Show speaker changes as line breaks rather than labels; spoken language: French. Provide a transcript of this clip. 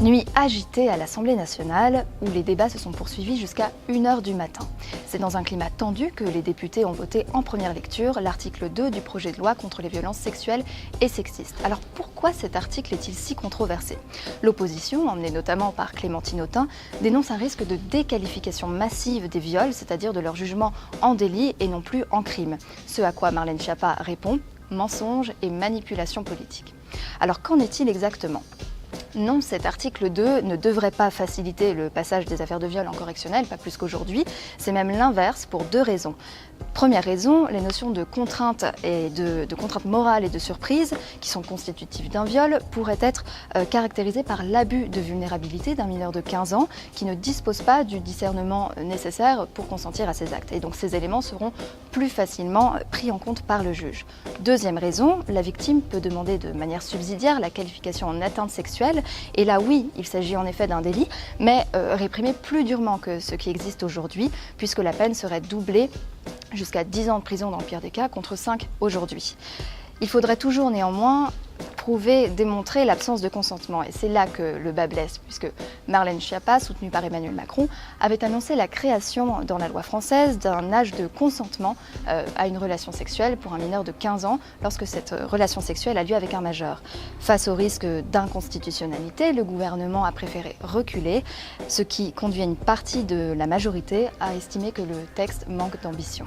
Nuit agitée à l'Assemblée nationale, où les débats se sont poursuivis jusqu'à 1h du matin. C'est dans un climat tendu que les députés ont voté en première lecture l'article 2 du projet de loi contre les violences sexuelles et sexistes. Alors pourquoi cet article est-il si controversé? L'opposition, emmenée notamment par Clémentine Autain, dénonce un risque de déqualification massive des viols, c'est-à-dire de leur jugement en délit et non plus en crime. Ce à quoi Marlène Schiappa répond: mensonge et manipulation politique. Alors qu'en est-il exactement? Non, cet article 2 ne devrait pas faciliter le passage des affaires de viol en correctionnel, pas plus qu'aujourd'hui. C'est même l'inverse pour 2 raisons. Première raison, les notions de contrainte et de contrainte morale et de surprise, qui sont constitutives d'un viol, pourraient être caractérisées par l'abus de vulnérabilité d'un mineur de 15 ans qui ne dispose pas du discernement nécessaire pour consentir à ces actes. Et donc ces éléments seront plus facilement pris en compte par le juge. Deuxième raison, la victime peut demander de manière subsidiaire la qualification en atteinte sexuelle. Et là, oui, il s'agit en effet d'un délit, mais réprimé plus durement que ce qui existe aujourd'hui, puisque la peine serait doublée jusqu'à 10 ans de prison dans le pire des cas, contre 5 aujourd'hui. Il faudrait toujours néanmoins démontrer l'absence de consentement. Et c'est là que le bas blesse, puisque Marlène Schiappa, soutenue par Emmanuel Macron, avait annoncé la création dans la loi française d'un âge de consentement à une relation sexuelle pour un mineur de 15 ans, lorsque cette relation sexuelle a lieu avec un majeur. Face au risque d'inconstitutionnalité, le gouvernement a préféré reculer, ce qui conduit une partie de la majorité à estimer que le texte manque d'ambition.